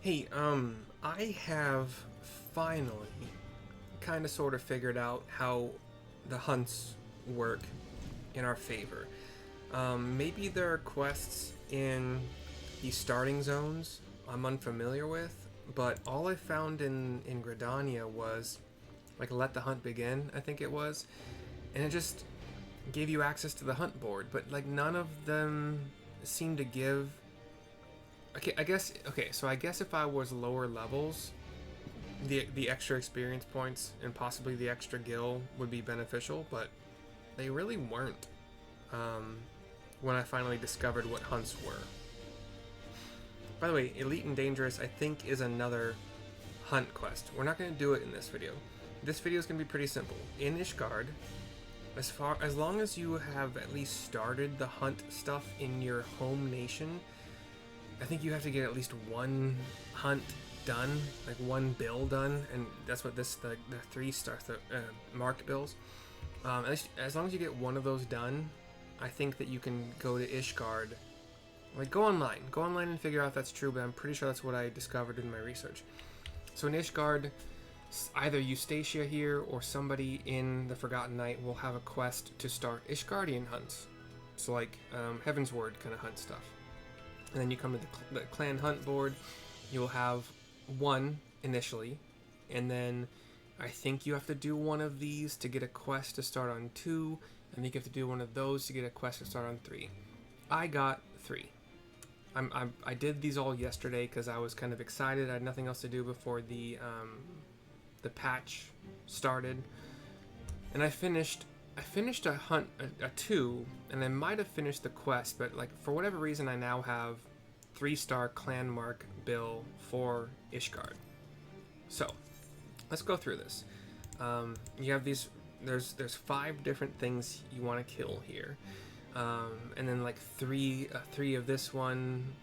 Hey, I have finally kind of sort of figured out how the hunts work in our favor. Maybe there are quests in the starting zones I'm unfamiliar with, but all I found in Gridania was like let the hunt begin, I think it was, and it just gave you access to the hunt board, but like none of them seem to give. Okay, I guess. Okay, so I guess if I was lower levels, the extra experience points and possibly the extra gil would be beneficial, but they really weren't. Um, when I finally discovered what hunts were. By the way, Elite and Dangerous I think is another hunt quest. We're not going to do it in this video. This video is going to be pretty simple. In Ishgard, as long as you have at least started the hunt stuff in your home nation, I think you have to get at least one hunt done, like one bill done, and that's what the 3-star mark bills. At least as long as you get one of those done, I think that you can go to Ishgard. Like go online and figure out if that's true. But I'm pretty sure that's what I discovered in my research. So in Ishgard, either Eustacia here or somebody in the Forgotten Night will have a quest to start Ishgardian hunts. So like Heaven's Word kind of hunt stuff. And then you come to the clan hunt board. You'll have one initially, and then I think you have to do one of these to get a quest to start on 2, and then you have to do one of those to get a quest to start on 3. I got 3. I did these all yesterday because I was kind of excited. I had nothing else to do before the patch started, and I finished a hunt a 2, and I might have finished the quest, but like for whatever reason I now have 3-star clan mark bill for Ishgard. So let's go through this. You have these. There's 5 different things you want to kill here, and then like three of this one.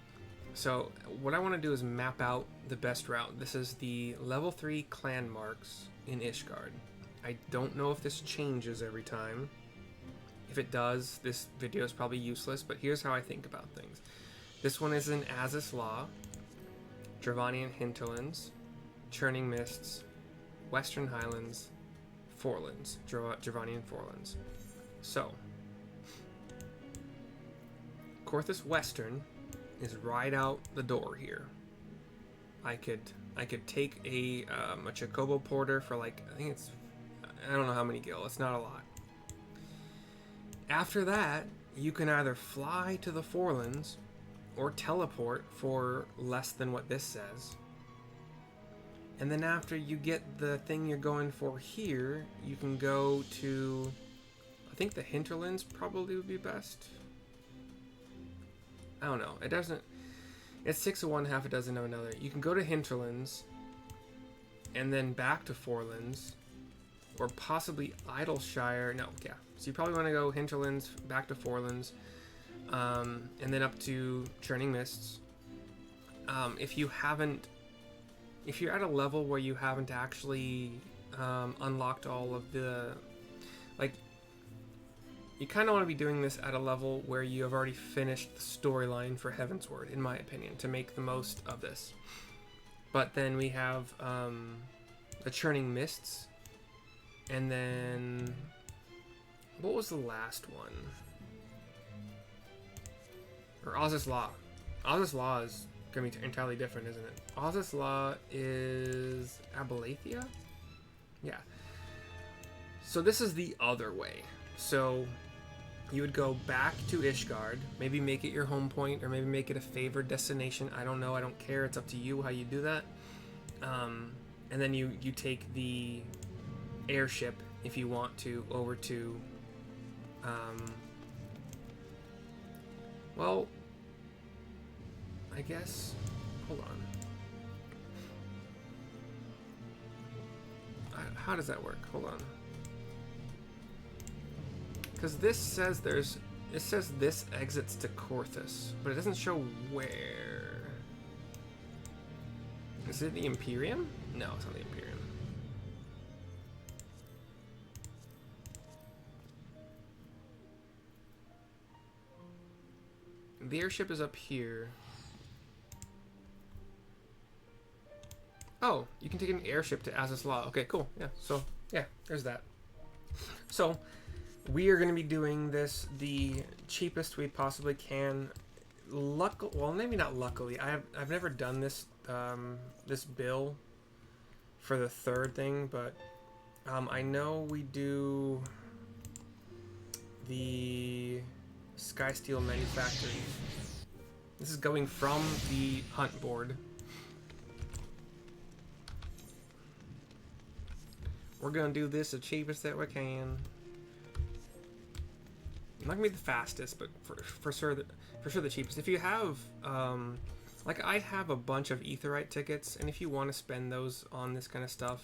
So what I want to do is map out the best route. This is the level 3 clan marks in Ishgard. I don't know if this changes every time. If it does, this video is probably useless, but here's how I think about things. This one is in Azys Law, Dravanian Hinterlands, Churning Mists, Western Highlands, Forelands, Dravanian Forelands. So, Korthus Western is right out the door here. I could take a Chocobo Porter for like, I don't know how many gil, it's not a lot. After that, you can either fly to the Forelands or teleport for less than what this says. And then after you get the thing you're going for here, you can go to, I think the Hinterlands probably would be best. I don't know. It doesn't, it's 6 of one, half a dozen of another. You can go to Hinterlands and then back to Forelands, or possibly Idleshire. No, yeah. So you probably want to go Hinterlands, back to Forelands, and then up to Churning Mists. If you're at a level where you haven't actually unlocked all of the, like, you kind of want to be doing this at a level where you have already finished the storyline for Heaven's Word, in my opinion, to make the most of this. But then we have the Churning Mists, and then what was the last one? Or Azys Law. Azys Law is going to be entirely different, isn't it? Azys Law is Abalathia? Yeah. So this is the other way. So you would go back to Ishgard, maybe make it your home point, or maybe make it a favored destination. I don't know. I don't care. It's up to you how you do that. And then you take the airship, if you want to, over to well, I guess, hold on, how does that work? Hold on, because this says it says this exits to Korthus, but it doesn't show where. Is it the Imperium? No, it's not the Imperium. The airship is up here. Oh, you can take an airship to Azaz Law. Okay, cool. Yeah, so, yeah, there's that. So, we are going to be doing this the cheapest we possibly can. Well, maybe not luckily. I've never done this this bill for the third thing, but I know we do the Skysteel manufacturing. This is going from the hunt board. We're gonna do this the cheapest that we can. Not gonna be the fastest, but for sure the cheapest. If you have like I have a bunch of Aetheryte tickets, and if you want to spend those on this kind of stuff,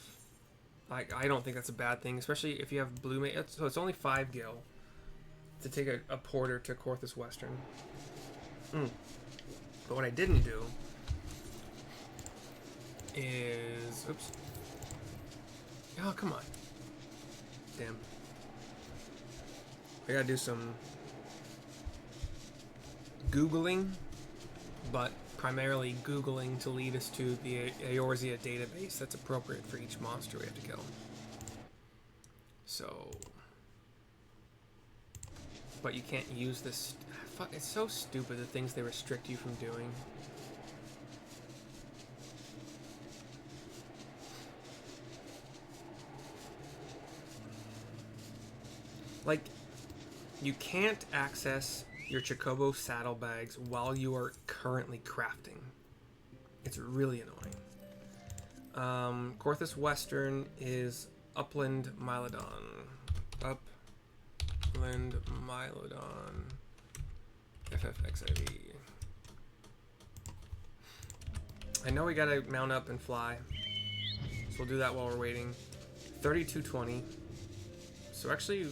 like I don't think that's a bad thing, especially if you have blue mate. So it's only 5 gil to take a porter to Korthus Western. But what I didn't do is, oops. Oh, come on. Damn. I gotta do some Googling, but primarily Googling to lead us to the Eorzea database that's appropriate for each monster we have to kill. So... But you can't use this... Fuck, it's so stupid, the things they restrict you from doing. Like, you can't access your Chocobo saddlebags while you are currently crafting. It's really annoying. Korthus Western is Upland Mylodon. Upland Mylodon. FFXIV. I know we gotta mount up and fly, so we'll do that while we're waiting. 3220. So actually,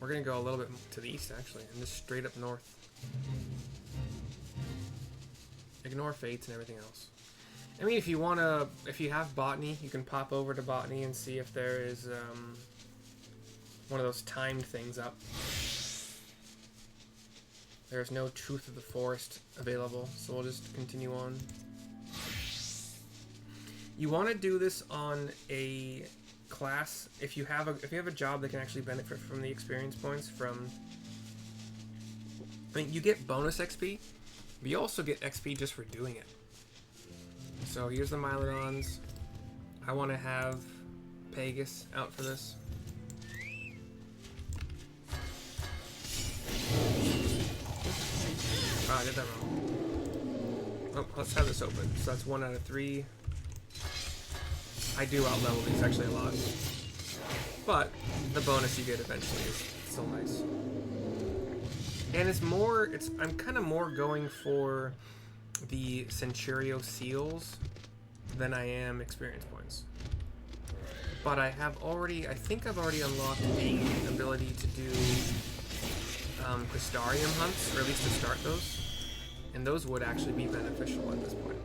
we're gonna go a little bit to the east actually, and just straight up north. Ignore fates and everything else. I mean, if you have botany, you can pop over to botany and see if there is one of those timed things up. There's no Truth of the Forest available, so we'll just continue on. You want to do this on a class if you have a job that can actually benefit from the experience points from. I mean, you get bonus XP, but you also get XP just for doing it. So here's the Mylodons. I want to have Pegasus out for this. Oh, I did that wrong. Oh, let's have this open. So that's 1 out of 3. I do outlevel these actually a lot. But the bonus you get eventually is still nice. And I'm kind of more going for the Centurio seals than I am experience points. But I think I've already unlocked the ability to do Crystarium hunts, or at least to start those. And those would actually be beneficial at this point.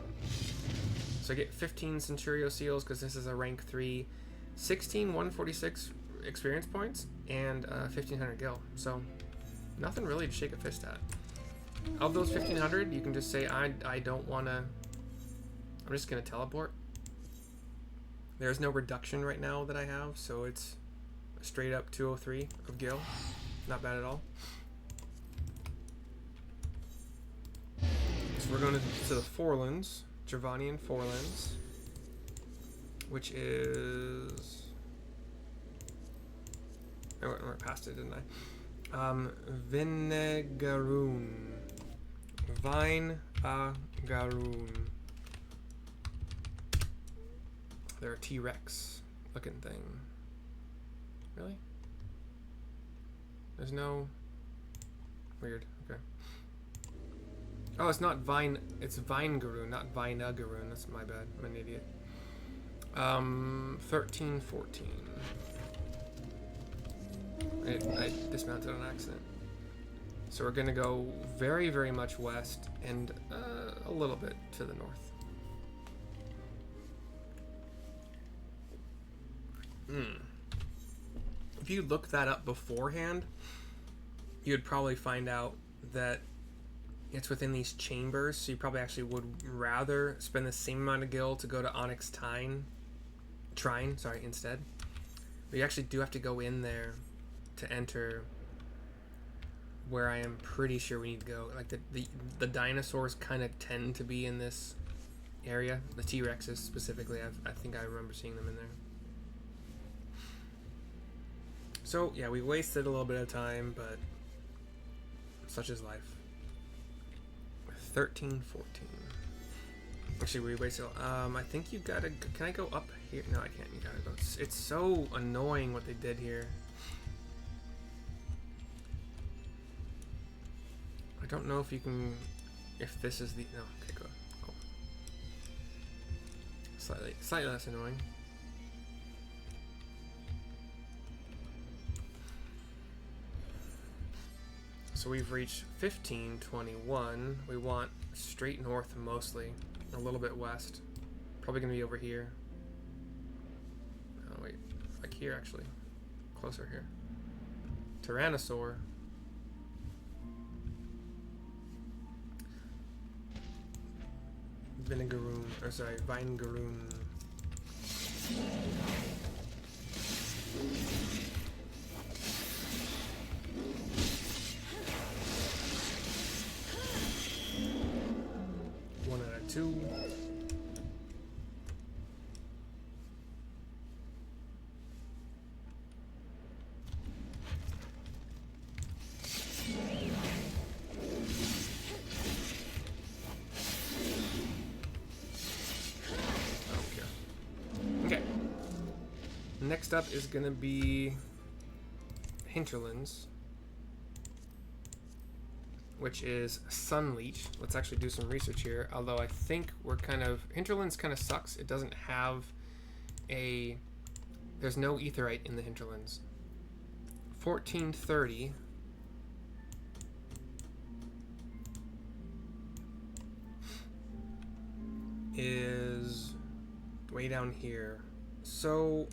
So I get 15 Centurio seals because this is a rank 3, 16 146 experience points, and 1500 gil. So nothing really to shake a fist at. Of those 1500, you can just say I don't want to. I'm just gonna teleport. There's no reduction right now that I have, so it's a straight up 203 of gil. Not bad at all. So we're going to the Forelands, Gervanian Forelands, which is... I went past it, didn't I? Vinegaroon. Vine-a-garoon. They're a T-Rex looking thing. Really? There's no... Weird. Okay. Oh, it's not Vine... It's Vinegaroon, not Vine-a-garoon. That's my bad. I'm an idiot. 13, 14. I dismounted on accident. So we're gonna go very, very much west and a little bit to the north. If you look that up beforehand, you'd probably find out that it's within these chambers, so you probably actually would rather spend the same amount of gil to go to Onyx Trine, instead. But you actually do have to go in there to enter where I am pretty sure we need to go. Like the dinosaurs kind of tend to be in this area. The T-Rexes specifically, I think I remember seeing them in there. So yeah, we wasted a little bit of time, but such is life. 13, 14. Actually, we wasted. I think you gotta. Can I go up here? No, I can't. You gotta go. It's so annoying what they did here. I don't know if you can. If this is the. No. Okay, go. Cool. Slightly less annoying. So we've reached 1521. We want straight north mostly, a little bit west. Probably gonna be over here. Oh wait, like here actually, closer here. Tyrannosaur. Vinegaroon, or sorry, Vinegaroon. Two. Okay. Next up is gonna be Hinterlands, which is Sunleech. Let's actually do some research here. Although I think we're kind of... Hinterlands kind of sucks. It doesn't have a... There's no Aetheryte in the Hinterlands. 1430. Is way down here. So...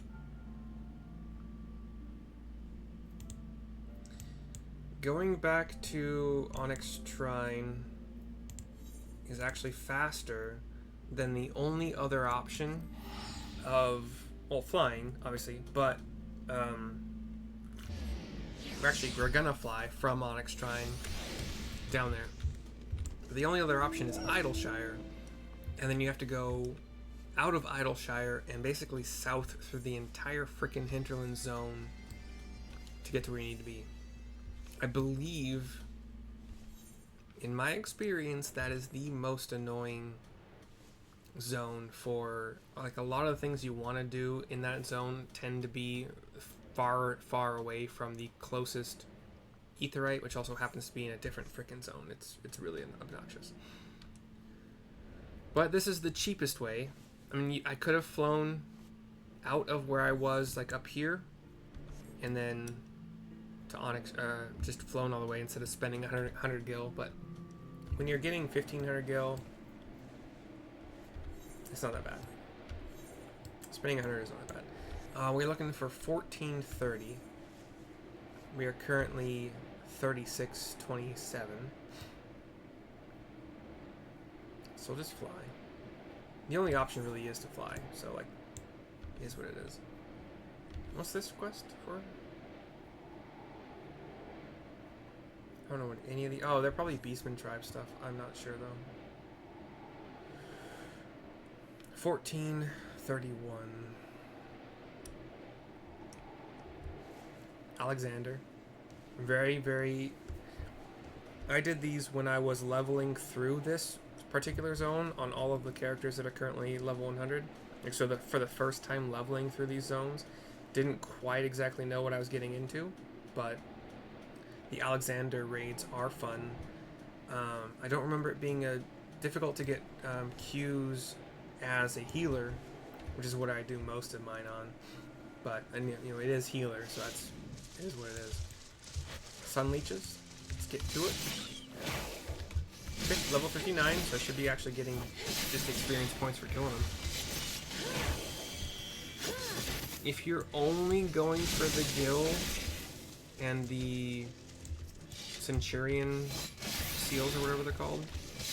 Going back to Onyx Trine is actually faster than the only other option of, well, flying, obviously, but we're gonna fly from Onyx Trine down there. The only other option is Idleshire, and then you have to go out of Idleshire and basically south through the entire frickin' hinterland zone to get to where you need to be. I believe, in my experience, that is the most annoying zone for, like, a lot of the things you want to do in that zone tend to be far away from the closest Aetheryte, which also happens to be in a different frickin' zone. It's really obnoxious. But this is the cheapest way. I mean, I could have flown out of where I was, like, up here, and then to Onyx, just flown all the way instead of spending 100 gil, but when you're getting 1500 gil, it's not that bad. Spending 100 is not that bad. We're looking for 1430. We are currently 3627. So just fly. The only option really is to fly, so, like, it is what it is. What's this quest for? I don't know what any of the... Oh, they're probably Beastman tribe stuff. I'm not sure, though. 1431. Alexander. Very... I did these when I was leveling through this particular zone on all of the characters that are currently level 100. Like, so for the first time leveling through these zones, didn't quite exactly know what I was getting into, but... The Alexander raids are fun. I don't remember it being difficult to get Qs as a healer, which is what I do most of mine on. But it is healer, so it is what it is. Sunleeches. Let's get to it. Okay, level 59, so I should be actually getting just experience points for killing them. If you're only going for the gil and the Centurion seals or whatever they're called,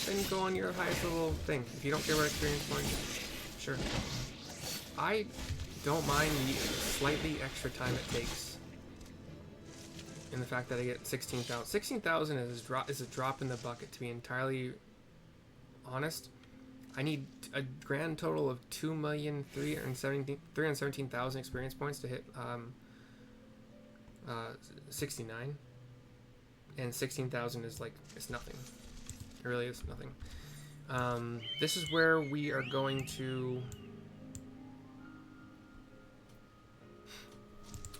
then go on your highest level thing. If you don't care about experience points, sure. I don't mind the slightly extra time it takes, and the fact that I get 16,000. 16,000 is a drop in the bucket, to be entirely honest. I need a grand total of 2,317,000 experience points to hit 69, and 16,000 is like, it's nothing. It really is nothing. This is where we are going to...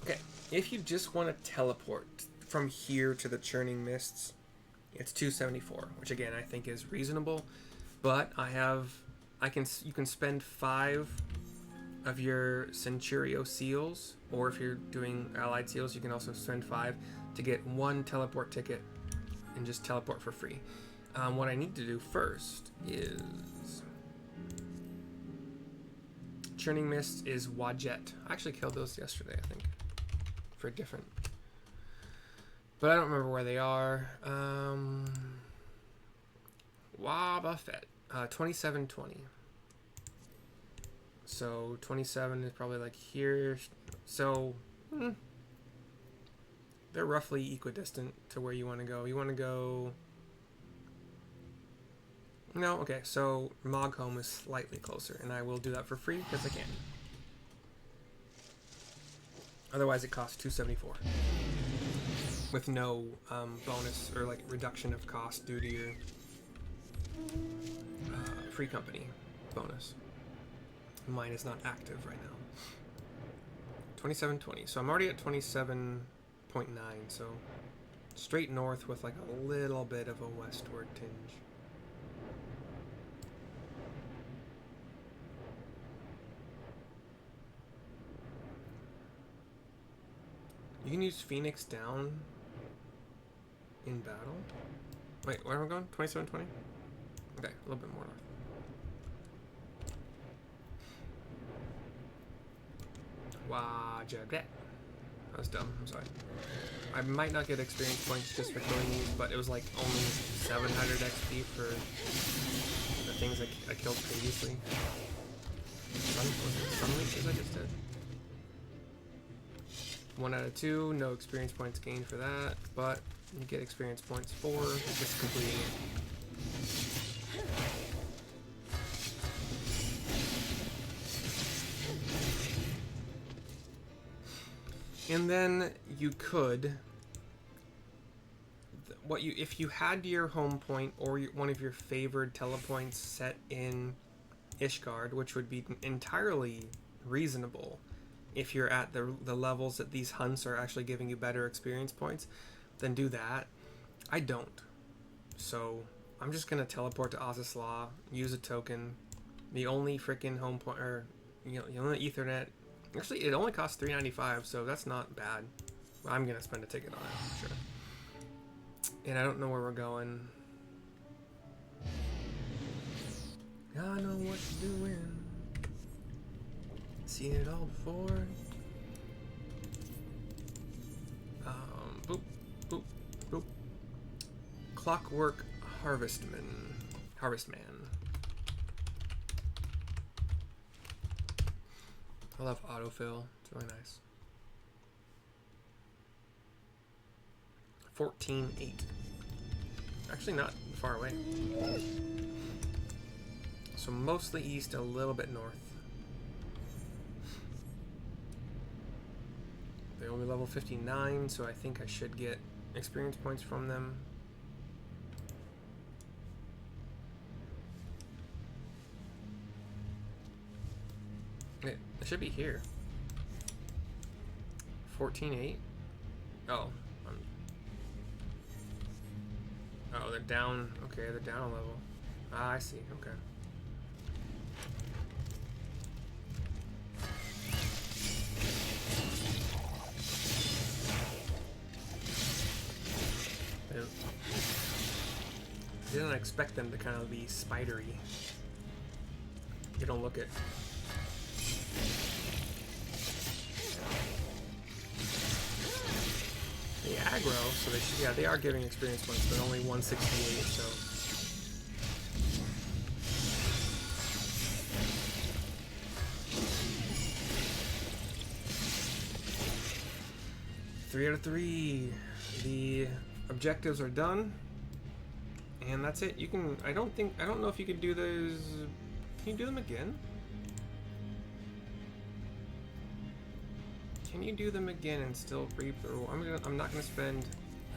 Okay, if you just want to teleport from here to the Churning Mists, it's 274, which again I think is reasonable. But you can spend 5 of your Centurio seals, or if you're doing allied seals, you can also spend 5 to get 1 teleport ticket and just teleport for free. What I need to do first is Churning Mist is Wadjet. I actually killed those yesterday, I think, for a different, but I don't remember where they are. Wabafet, 2720. So 27 is probably like here. So they're roughly equidistant to where you want to go. You want to go... No, okay, so Mogholm is slightly closer, and I will do that for free because I can. Otherwise it costs 274 with no bonus or like reduction of cost due to your free company bonus. Mine is not active right now. 2720. So I'm already at 27.9, so straight north with like a little bit of a westward tinge. You can use Phoenix down in battle. Wait, where am I going? 2720? Okay, a little bit more north. Wajabet. That was dumb, I'm sorry. I might not get experience points just for killing these, but it was like only 700 XP for the things I killed previously. Sun leeches I just did? 1 out of 2, no experience points gained for that, but you get experience points for just completing it. And then you could, if you had your home point or one of your favored telepoints set in Ishgard, which would be entirely reasonable if you're at the levels that these hunts are actually giving you better experience points, then do that. I don't. So I'm just going to teleport to Ozzyslaw, use a token. The only freaking home point, or the only Ethernet. Actually, it only costs $3.95, so that's not bad. I'm going to spend a ticket on it, for sure. And I don't know where we're going. I know what you're doing. Seen it all before. Boop, boop, boop. Clockwork Harvestman. I love autofill. It's really nice. 14.8. Actually not far away. So mostly east, a little bit north. They're only level 59, so I think I should get experience points from them. It should be here. 14.8. Oh. Oh, they're down. Okay, they're down a level. Ah, I see. Okay. I didn't expect them to kind of be spidery. You don't look it. They aggro, so they should, yeah, they are giving experience points, but only 168, so. Three out of 3. The objectives are done. And that's it. You can, I don't know if you can do those. Can you do them again? Can you do them again and still reap the reward? I'm not gonna spend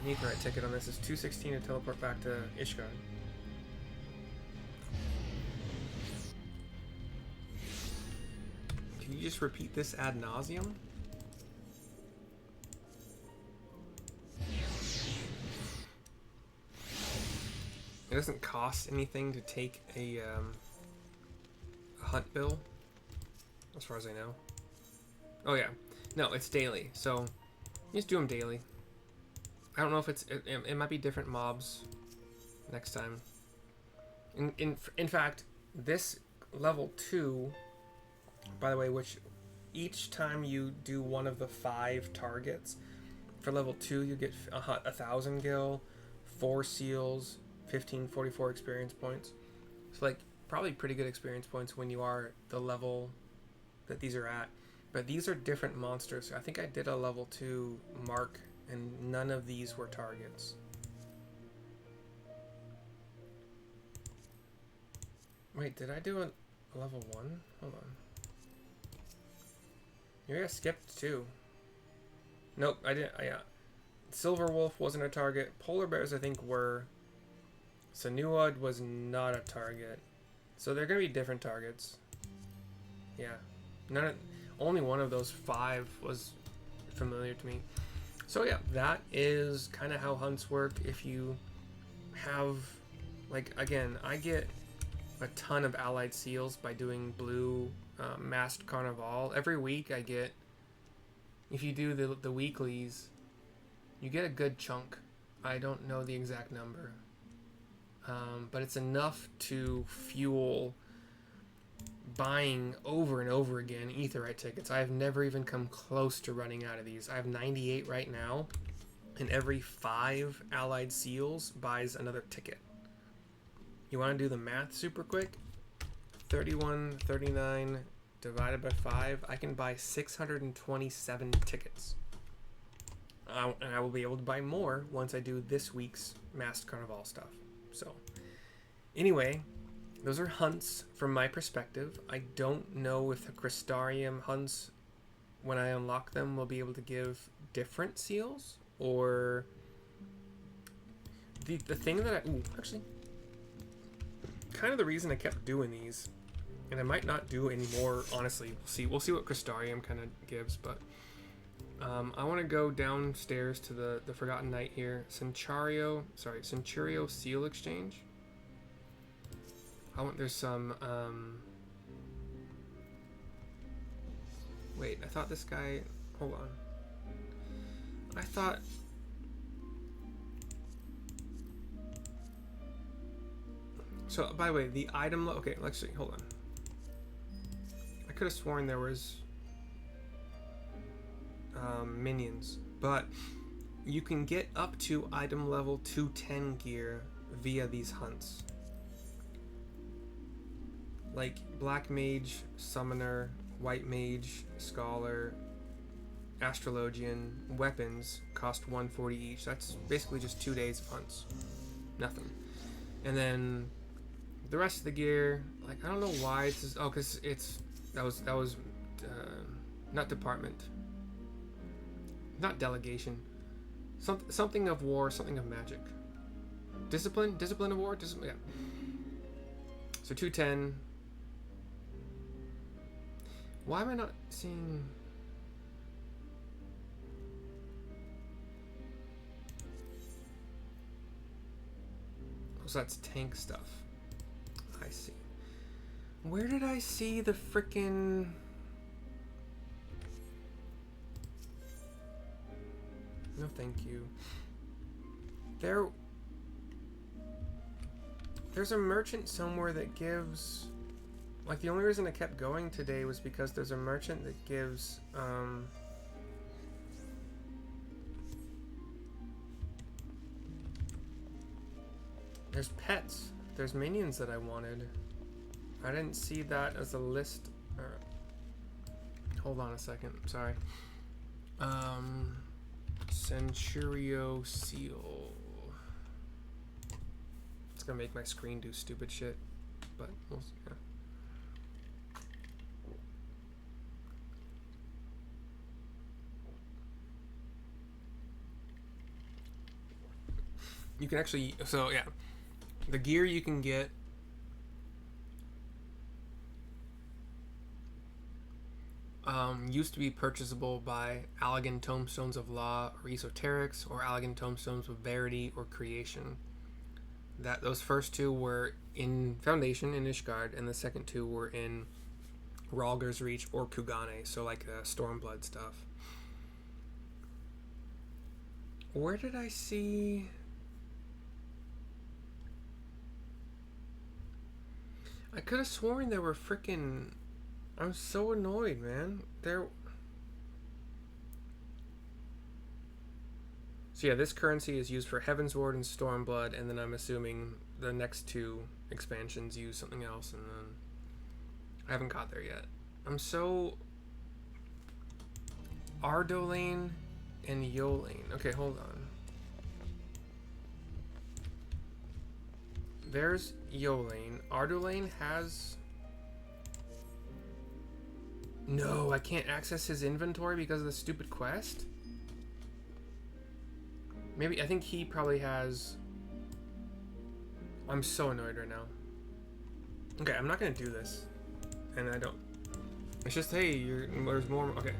an Aetheryte ticket on this. It's 216 to teleport back to Ishgard. Can you just repeat this ad nauseum? It doesn't cost anything to take a hunt bill, as far as I know. Oh yeah, no, it's daily, so you just do them daily. I don't know if it might be different mobs next time. In fact, this level 2, by the way, which each time you do one of the 5 targets, for level 2 you get 1,000 gil, 4 seals, 1544 experience points. So like probably pretty good experience points when you are the level that these are at. But these are different monsters. I think I did a level 2 mark and none of these were targets. Wait, did I do a level 1? Hold on. Maybe I skipped 2. Nope, I didn't. Yeah. Silver Wolf wasn't a target. Polar Bears I think were. Sanuad was not a target. So they're going to be different targets. Yeah. Only one of those 5 was familiar to me. So yeah, that is kind of how hunts work. If you have, like, again, I get a ton of allied seals by doing blue masked carnival. Every week I get, if you do the weeklies, you get a good chunk. I don't know the exact number. But it's enough to fuel buying over and over again Aetheryte tickets. I have never even come close to running out of these. I have 98 right now, and every 5 allied seals buys another ticket. You want to do the math super quick? 3139 divided by 5, I can buy 627 tickets. And I will be able to buy more once I do this week's Masked Carnival stuff. So, anyway, those are hunts from my perspective. I don't know if the Crystarium hunts, when I unlock them, will be able to give different seals, or the thing that I... Ooh, actually, kind of the reason I kept doing these, and I might not do any more, honestly. We'll see what Crystarium kind of gives, but I want to go downstairs to the Forgotten Knight here. Centurio Seal Exchange. There's some, wait, I thought this guy, hold on. I thought, so, by the way, the item, okay, let's see, hold on. I could have sworn there was minions, but you can get up to item level 210 gear via these hunts. Like Black Mage, Summoner, White Mage, Scholar, Astrologian, weapons cost 140 each. That's basically just 2 days of hunts. Nothing. And then the rest of the gear, like, I don't know why it's just, oh, because that was not department, not delegation, something of war, something of magic, discipline of war, yeah. So 210. Why am I not seeing? Oh, so that's tank stuff. I see. Where did I see the frickin'... No, thank you. There's a merchant somewhere that gives... Like, the only reason I kept going today was because there's a merchant that gives, There's pets. There's minions that I wanted. I didn't see that as a list. Hold on a second. Sorry. Centurio Seal. It's gonna make my screen do stupid shit, but we'll see. Yeah. You can actually, so yeah, the gear you can get used to be purchasable by Allegan Tomestones of Law or Esoterics, or Allegan Tomestones of Verity or Creation. That those first two were in Foundation in Ishgard, and the second two were in Rhalgr's Reach or Kugane, so like Stormblood stuff. Where did I see? I could have sworn there were freaking. I'm so annoyed, man. There. So yeah, this currency is used for Heaven's Ward and Stormblood, and then I'm assuming the next two expansions use something else, and then I haven't got there yet. I'm so Ardolane and Yolane. Okay, hold on. There's Yolane. Ardolane has... No, I can't access his inventory because of the stupid quest? Maybe, I think he probably has... I'm so annoyed right now. Okay, I'm not gonna do this. And I don't... It's just, hey, there's more... Okay.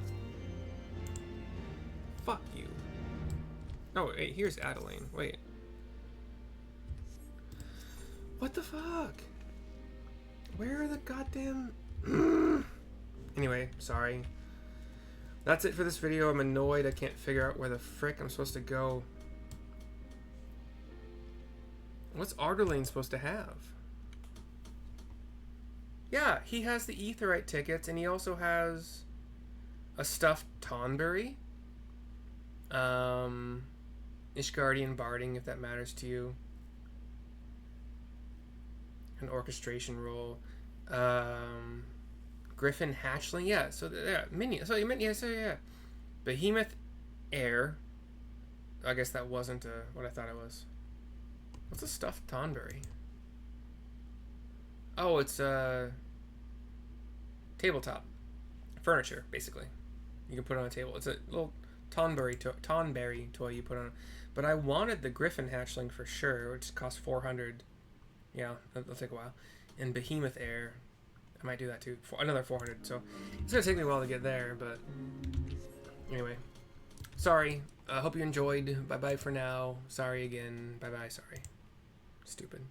Fuck you. Oh, wait, here's Adelaine. Wait. What the fuck? Where are the goddamn... Anyway, sorry. That's it for this video. I'm annoyed I can't figure out where the frick I'm supposed to go. What's Ardolane supposed to have? Yeah, he has the Aetheryte tickets, and he also has a stuffed Tonberry. Ishgardian Barding, if that matters to you. An orchestration role. Griffin Hatchling, yeah. So yeah, minion. So you meant yeah. Behemoth Air. I guess that wasn't what I thought it was. What's a stuffed Tonberry? Oh, it's tabletop furniture, basically. You can put on a table. It's a little Tonberry toy you put on. But I wanted the Griffin Hatchling for sure, which costs 400. Yeah, that'll take a while. And Behemoth Air, I might do that too. For another 400. So it's gonna take me a while to get there, but anyway. Sorry. I hope you enjoyed. Bye bye for now. Sorry again. Bye bye. Sorry. Stupid.